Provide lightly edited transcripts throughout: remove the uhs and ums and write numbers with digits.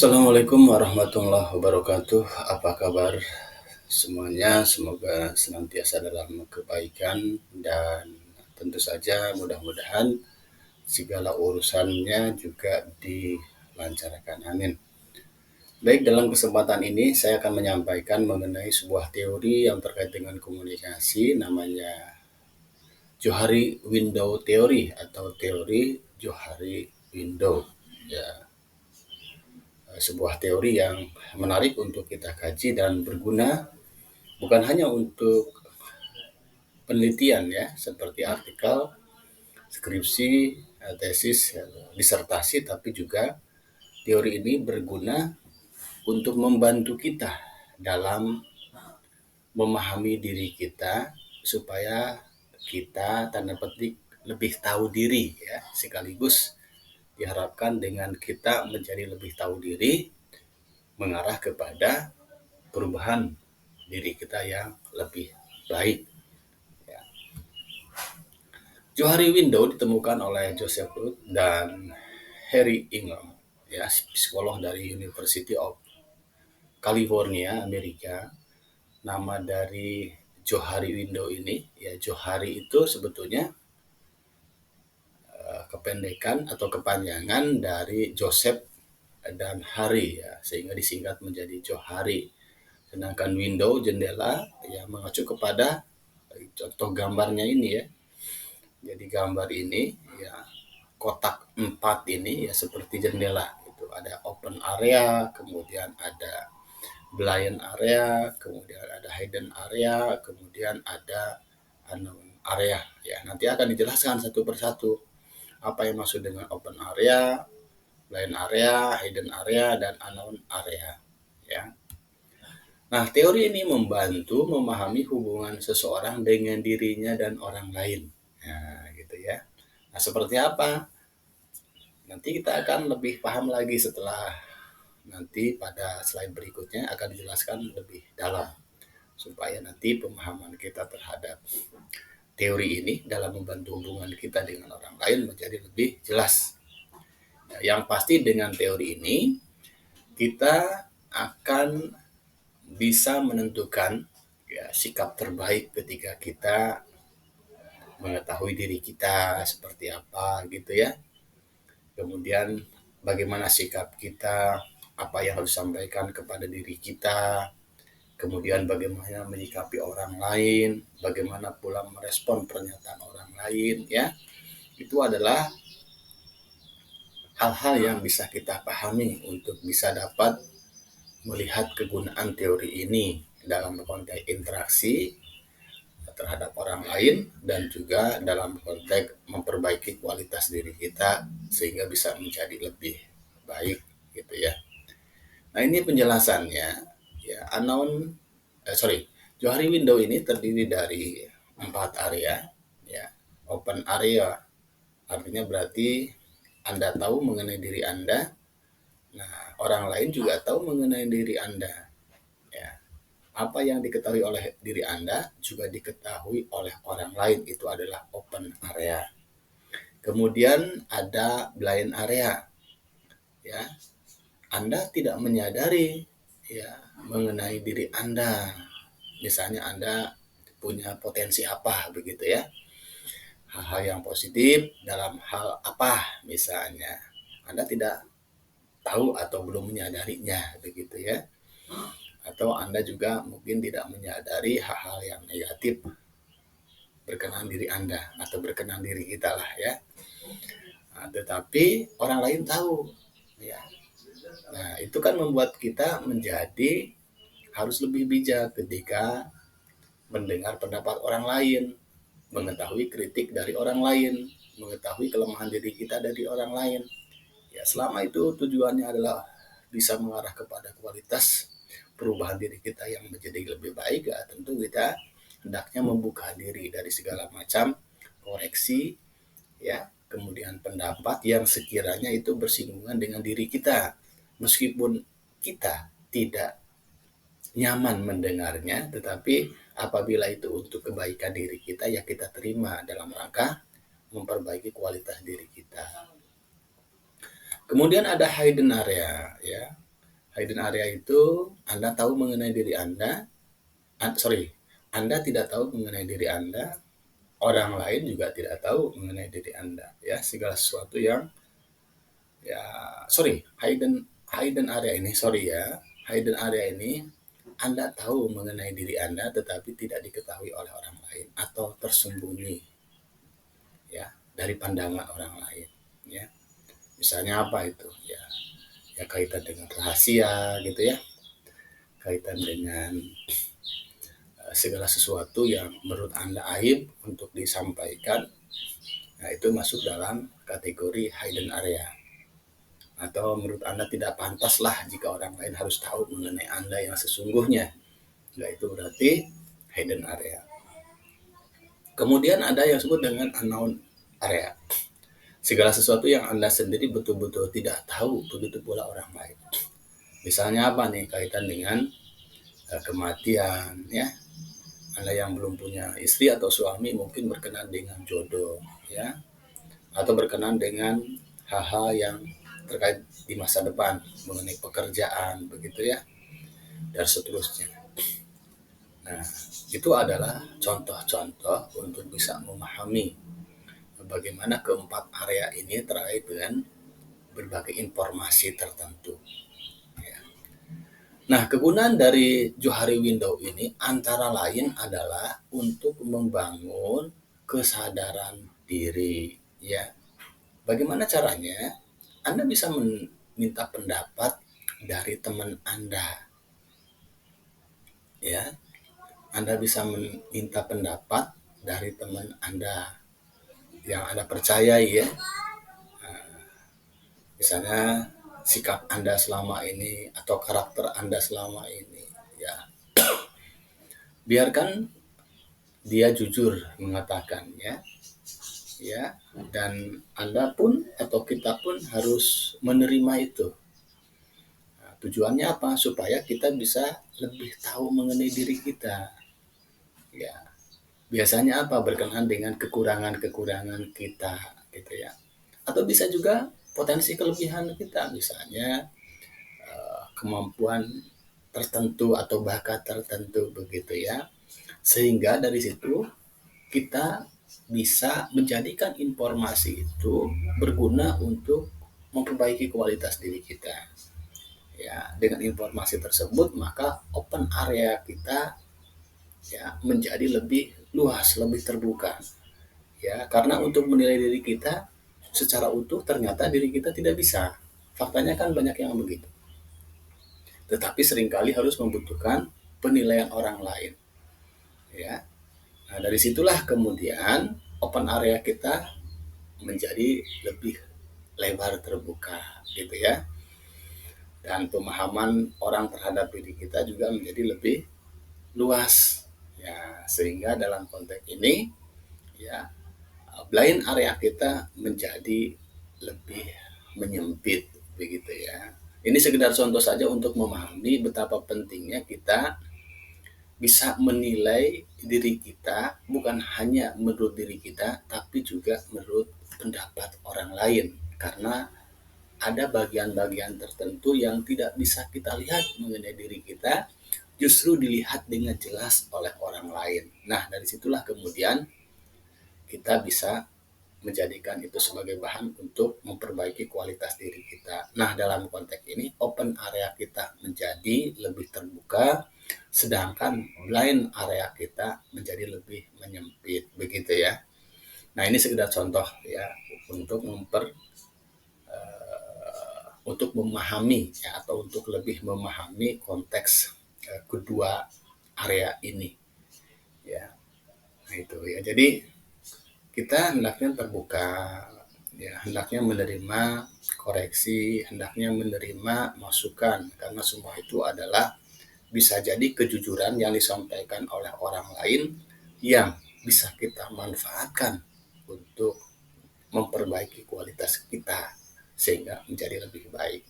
Assalamualaikum warahmatullahi wabarakatuh. Apa kabar semuanya? Semoga senantiasa dalam kebaikan dan tentu saja mudah-mudahan segala urusannya juga dilancarkan. Amin. Baik, dalam kesempatan ini saya akan menyampaikan mengenai sebuah teori yang terkait dengan komunikasi, namanya Johari Window Theory atau teori Johari Window. Ya, sebuah teori yang menarik untuk kita kaji dan berguna bukan hanya untuk penelitian ya, seperti artikel, skripsi, tesis, disertasi, tapi juga teori ini berguna untuk membantu kita dalam memahami diri kita supaya kita tanda petik lebih tahu diri ya, sekaligus diharapkan dengan kita menjadi lebih tahu diri mengarah kepada perubahan diri kita yang lebih baik. Ya. Johari Window ditemukan oleh Joseph Root dan Harry Ingham, ya, psikolog dari University of California, Amerika. Nama dari Johari Window ini, ya, Johari itu sebetulnya kependekan atau kepanjangan dari Joseph dan Hari ya, sehingga disingkat menjadi Johari. Sedangkan window, jendela, ya mengacu kepada contoh gambarnya ini ya. Jadi gambar ini ya, kotak 4 ini ya seperti jendela. Itu ada open area, kemudian ada blind area, kemudian ada hidden area, kemudian ada unknown area. Ya, nanti akan dijelaskan satu persatu apa yang maksud dengan open area, blind area, hidden area, dan unknown area. Ya. Nah, teori ini membantu memahami hubungan seseorang dengan dirinya dan orang lain. Nah, gitu ya. Nah, seperti apa? Nanti kita akan lebih paham lagi setelah nanti pada slide berikutnya akan dijelaskan lebih dalam. Supaya nanti pemahaman kita terhadap teori ini dalam membantu hubungan kita dengan orang lain menjadi lebih jelas. Nah, yang pasti dengan teori ini, kita akan bisa menentukan ya, sikap terbaik ketika kita mengetahui diri kita seperti apa gitu ya. Kemudian bagaimana sikap kita, apa yang harus disampaikan kepada diri kita, kemudian bagaimana menyikapi orang lain, bagaimana pula merespon pernyataan orang lain ya. Itu adalah hal-hal yang bisa kita pahami untuk bisa dapat melihat kegunaan teori ini dalam konteks interaksi terhadap orang lain dan juga dalam konteks memperbaiki kualitas diri kita sehingga bisa menjadi lebih baik gitu ya. Nah, ini penjelasannya ya. Johari Window ini terdiri dari 4 area ya. Open area artinya berarti Anda tahu mengenai diri Anda. Nah, orang lain juga tahu mengenai diri Anda. Ya. Apa yang diketahui oleh diri Anda juga diketahui oleh orang lain. Itu adalah open area. Kemudian ada blind area. Ya. Anda tidak menyadari ya mengenai diri Anda. Misalnya Anda punya potensi apa begitu ya. Hal-hal yang positif dalam hal apa misalnya. Anda tidak tahu atau belum menyadarinya begitu ya. Atau Anda juga mungkin tidak menyadari hal-hal yang negatif berkenaan diri Anda atau berkenaan diri kita lah ya. Nah, tetapi orang lain tahu ya. Nah, itu kan membuat kita menjadi harus lebih bijak ketika mendengar pendapat orang lain, mengetahui kritik dari orang lain, mengetahui kelemahan diri kita dari orang lain. Ya, selama itu tujuannya adalah bisa mengarah kepada kualitas perubahan diri kita yang menjadi lebih baik, ya tentu kita hendaknya membuka diri dari segala macam koreksi ya, kemudian pendapat yang sekiranya itu bersinggungan dengan diri kita. Meskipun kita tidak nyaman mendengarnya, tetapi apabila itu untuk kebaikan diri kita, ya kita terima dalam rangka memperbaiki kualitas diri kita. Kemudian ada hidden area ya. Hidden area itu Anda tahu mengenai diri Anda, Anda tidak tahu mengenai diri Anda, orang lain juga tidak tahu mengenai diri Anda. Ya, segala sesuatu yang hidden area ini, hidden area ini Anda tahu mengenai diri Anda tetapi tidak diketahui oleh orang lain atau tersembunyi ya dari pandangan orang lain ya. Misalnya apa itu? Ya kaitan dengan rahasia gitu ya. Kaitan dengan segala sesuatu yang menurut Anda aib untuk disampaikan. Nah, itu masuk dalam kategori hidden area. Atau menurut Anda tidak pantas lah jika orang lain harus tahu mengenai Anda yang sesungguhnya. Nah, itu berarti hidden area. Kemudian ada yang disebut dengan unknown area. Segala sesuatu yang Anda sendiri betul-betul tidak tahu, begitu pula orang lain. Misalnya apa nih, kaitan dengan kematian ya. Anda yang belum punya istri atau suami mungkin berkenan dengan jodoh ya, atau berkenan dengan hal-hal yang terkait di masa depan mengenai pekerjaan begitu ya, dan seterusnya. Nah, itu adalah contoh-contoh untuk bisa memahami bagaimana keempat area ini terkait dengan berbagai informasi tertentu. Nah, kegunaan dari Johari Window ini antara lain adalah untuk membangun kesadaran diri, ya. Bagaimana caranya? Anda bisa meminta pendapat dari teman Anda, ya. Anda bisa meminta pendapat dari teman Anda yang Anda percayai, ya. Misalnya sikap Anda selama ini atau karakter Anda selama ini, ya. Biarkan dia jujur mengatakannya, ya, dan Anda pun atau kita pun harus menerima itu. Nah, tujuannya apa? Supaya kita bisa lebih tahu mengenai diri kita. Ya, biasanya apa? Berkenaan dengan kekurangan-kekurangan kita, gitu ya. Atau bisa juga potensi kelebihan kita, misalnya kemampuan tertentu atau bakat tertentu begitu ya. Sehingga dari situ kita bisa menjadikan informasi itu berguna untuk memperbaiki kualitas diri kita. Ya, dengan informasi tersebut maka open area kita ya menjadi lebih luas, lebih terbuka. Ya, karena untuk menilai diri kita secara utuh ternyata diri kita tidak bisa. Faktanya kan banyak yang begitu. Tetapi seringkali harus membutuhkan penilaian orang lain. Ya. Nah, dari situlah kemudian open area kita menjadi lebih lebar terbuka gitu ya. Dan pemahaman orang terhadap diri kita juga menjadi lebih luas. Ya, sehingga dalam konteks ini ya blind area kita menjadi lebih menyempit begitu ya. Ini sekedar contoh saja untuk memahami betapa pentingnya kita bisa menilai diri kita bukan hanya menurut diri kita tapi juga menurut pendapat orang lain, karena ada bagian-bagian tertentu yang tidak bisa kita lihat mengenai diri kita justru dilihat dengan jelas oleh orang lain. Nah, dari situlah kemudian kita bisa menjadikan itu sebagai bahan untuk memperbaiki kualitas diri kita. Nah, dalam konteks ini open area kita menjadi lebih terbuka, sedangkan blind area kita menjadi lebih menyempit, begitu ya. Nah, ini sekedar contoh ya untuk untuk memahami ya, atau untuk lebih memahami konteks kedua area ini ya. Nah, itu ya. Jadi kita hendaknya terbuka, ya, hendaknya menerima koreksi, hendaknya menerima masukan, karena semua itu adalah bisa jadi kejujuran yang disampaikan oleh orang lain yang bisa kita manfaatkan untuk memperbaiki kualitas kita sehingga menjadi lebih baik.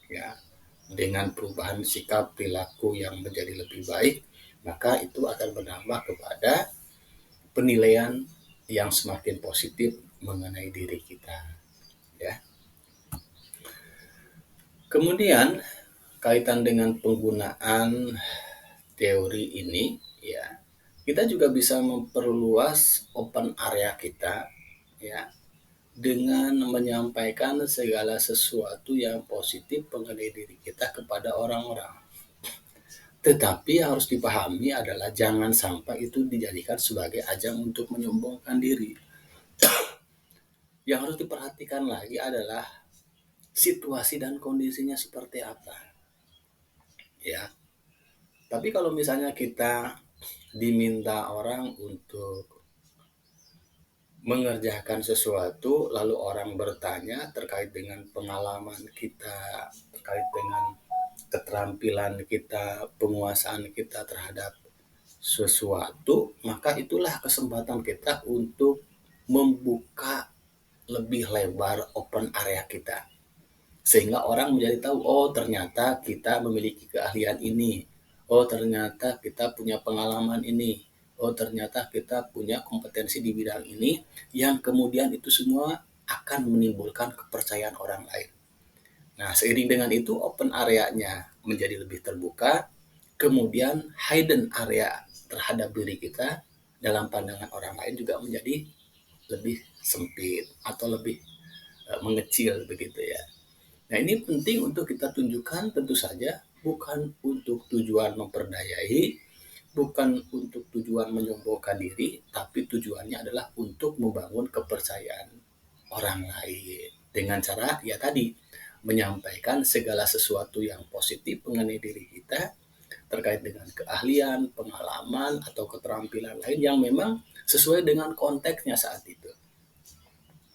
Ya, dengan perubahan sikap perilaku yang menjadi lebih baik, maka itu akan berdampak kepada penilaian yang semakin positif mengenai diri kita ya. Kemudian kaitan dengan penggunaan teori ini, ya, kita juga bisa memperluas open area kita, ya, dengan menyampaikan segala sesuatu yang positif mengenai diri kita kepada orang-orang. Tetapi yang harus dipahami adalah jangan sampai itu dijadikan sebagai ajang untuk menyombongkan diri. Yang harus diperhatikan lagi adalah situasi dan kondisinya seperti apa. Ya. Tapi kalau misalnya kita diminta orang untuk mengerjakan sesuatu, lalu orang bertanya terkait dengan pengalaman kita, terkait dengan keterampilan kita, penguasaan kita terhadap sesuatu, maka itulah kesempatan kita untuk membuka lebih lebar open area kita. Sehingga orang menjadi tahu, oh ternyata kita memiliki keahlian ini. Oh ternyata kita punya pengalaman ini. Oh ternyata kita punya kompetensi di bidang ini, yang kemudian itu semua akan menimbulkan kepercayaan orang lain. Nah, seiring dengan itu open area-nya menjadi lebih terbuka, kemudian hidden area terhadap diri kita dalam pandangan orang lain juga menjadi lebih sempit atau lebih mengecil begitu ya. Nah, ini penting untuk kita tunjukkan, tentu saja bukan untuk tujuan memperdayai, bukan untuk tujuan menyombongkan diri, tapi tujuannya adalah untuk membangun kepercayaan orang lain dengan cara ya tadi menyampaikan segala sesuatu yang positif mengenai diri kita terkait dengan keahlian, pengalaman atau keterampilan lain yang memang sesuai dengan konteksnya saat itu.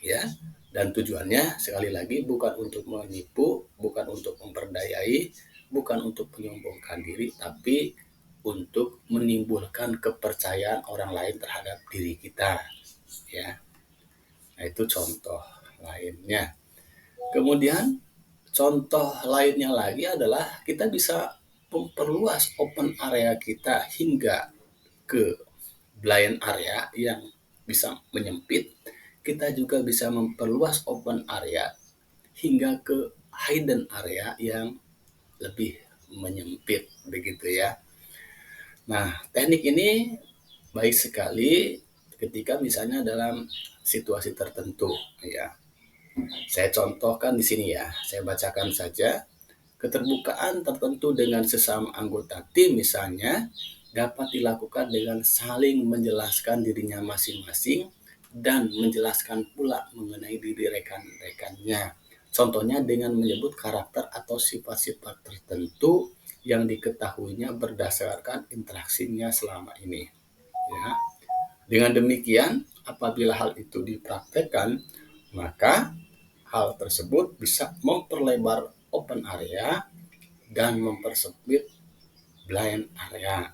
Ya, dan tujuannya sekali lagi bukan untuk menipu, bukan untuk memperdayai, bukan untuk menyombongkan diri, tapi untuk menimbulkan kepercayaan orang lain terhadap diri kita. Ya, nah itu contoh lainnya. Kemudian contoh lainnya lagi adalah kita bisa memperluas open area kita hingga ke blind area yang bisa menyempit. Kita juga bisa memperluas open area hingga ke hidden area yang lebih menyempit begitu ya. Nah, teknik ini baik sekali ketika misalnya dalam situasi tertentu ya. Saya contohkan di sini ya, saya bacakan saja. Keterbukaan tertentu dengan sesama anggota tim misalnya dapat dilakukan dengan saling menjelaskan dirinya masing-masing dan menjelaskan pula mengenai diri rekan-rekannya. Contohnya dengan menyebut karakter atau sifat-sifat tertentu yang diketahuinya berdasarkan interaksinya selama ini. Ya. Dengan demikian, apabila hal itu dipraktekkan, maka hal tersebut bisa memperlebar open area dan mempersempit blind area,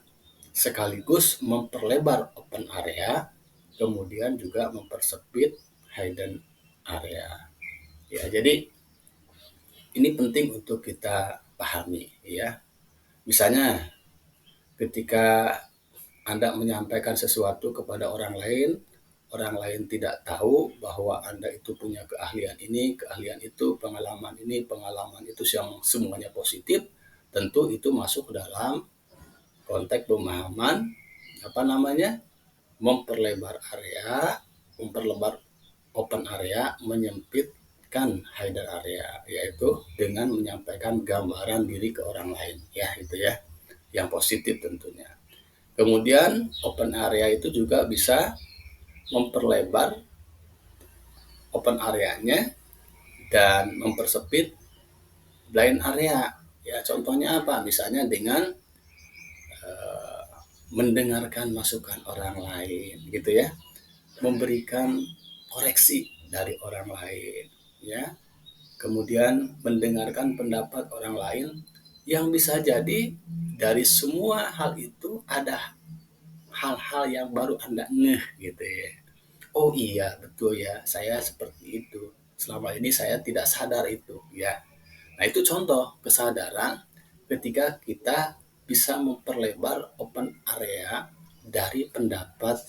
sekaligus memperlebar open area, kemudian juga mempersempit hidden area. Ya, jadi ini penting untuk kita pahami ya. Misalnya ketika Anda menyampaikan sesuatu kepada orang lain tidak tahu bahwa Anda itu punya keahlian ini, keahlian itu, pengalaman itu yang semuanya positif, tentu itu masuk dalam konteks pemahaman memperlebar area, memperlebar open area, menyempitkan hidden area, yaitu dengan menyampaikan gambaran diri ke orang lain, ya itu ya, yang positif tentunya. Kemudian open area itu juga bisa memperlebar open areanya dan mempersempit blind area. Ya, contohnya apa? Misalnya dengan mendengarkan masukan orang lain, gitu ya, memberikan koreksi dari orang lain, ya, kemudian mendengarkan pendapat orang lain yang bisa jadi dari semua hal itu ada hal-hal yang baru Anda ngeh gitu ya. Oh iya, betul ya, saya seperti itu. Selama ini saya tidak sadar itu, ya. Nah, itu contoh kesadaran ketika kita bisa memperlebar open area dari pendapat,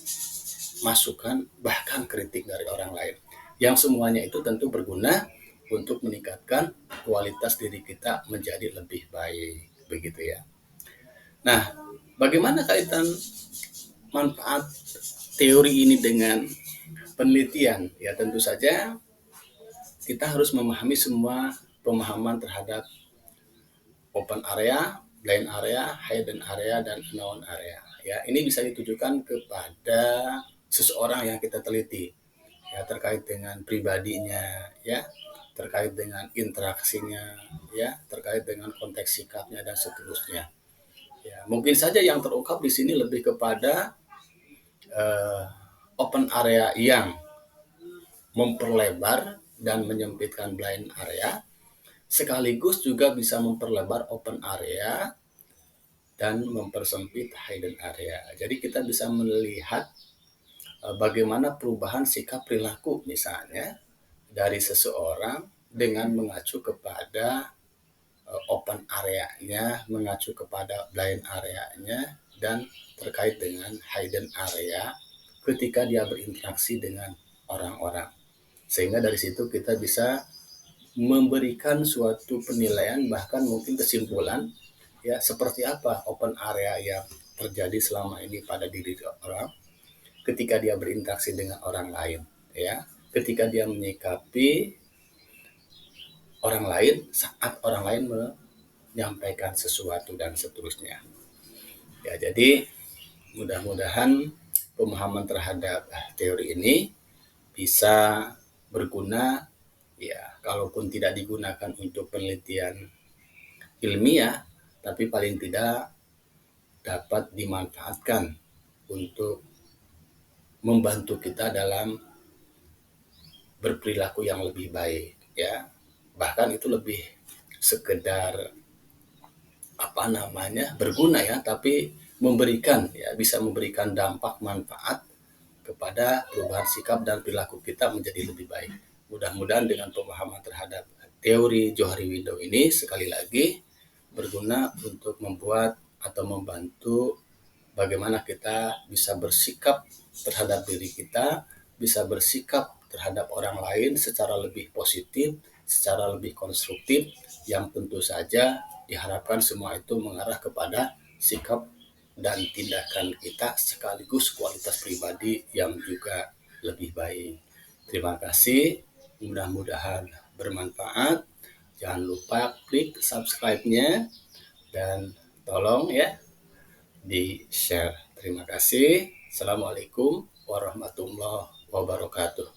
masukan, bahkan kritik dari orang lain. Yang semuanya itu tentu berguna untuk meningkatkan kualitas diri kita menjadi lebih baik, begitu ya. Nah, bagaimana kaitan manfaat teori ini dengan penelitian? Ya tentu saja kita harus memahami semua pemahaman terhadap open area, blind area, hidden area, dan unknown area. Ya, ini bisa ditujukan kepada seseorang yang kita teliti, ya terkait dengan pribadinya, ya terkait dengan interaksinya, ya terkait dengan konteks sikapnya dan seterusnya. Ya, mungkin saja yang terungkap di sini lebih kepada uh, open area yang memperlebar dan menyempitkan blind area, sekaligus juga bisa memperlebar open area dan mempersempit hidden area. Jadi kita bisa melihat bagaimana perubahan sikap perilaku misalnya dari seseorang dengan mengacu kepada open area-nya, mengacu kepada blind area-nya, dan terkait dengan hidden area ketika dia berinteraksi dengan orang-orang. Sehingga dari situ kita bisa memberikan suatu penilaian, bahkan mungkin kesimpulan, ya seperti apa open area yang terjadi selama ini pada diri orang ketika dia berinteraksi dengan orang lain, ya ketika dia menyikapi orang lain saat orang lain menyampaikan sesuatu dan seterusnya. Ya, jadi mudah-mudahan pemahaman terhadap teori ini bisa berguna, ya kalaupun tidak digunakan untuk penelitian ilmiah, tapi paling tidak dapat dimanfaatkan untuk membantu kita dalam berperilaku yang lebih baik, ya bahkan itu lebih sekedar berguna ya, tapi memberikan, ya bisa memberikan dampak manfaat kepada perubahan sikap dan perilaku kita menjadi lebih baik. Mudah-mudahan dengan pemahaman terhadap teori Johari Window ini sekali lagi berguna untuk membuat atau membantu bagaimana kita bisa bersikap terhadap diri kita, bisa bersikap terhadap orang lain secara lebih positif, secara lebih konstruktif, yang tentu saja diharapkan semua itu mengarah kepada sikap dan tindakan kita sekaligus kualitas pribadi yang juga lebih baik. Terima kasih, mudah-mudahan bermanfaat. Jangan lupa klik subscribe-nya dan tolong ya di-share. Terima kasih. Assalamualaikum warahmatullahi wabarakatuh.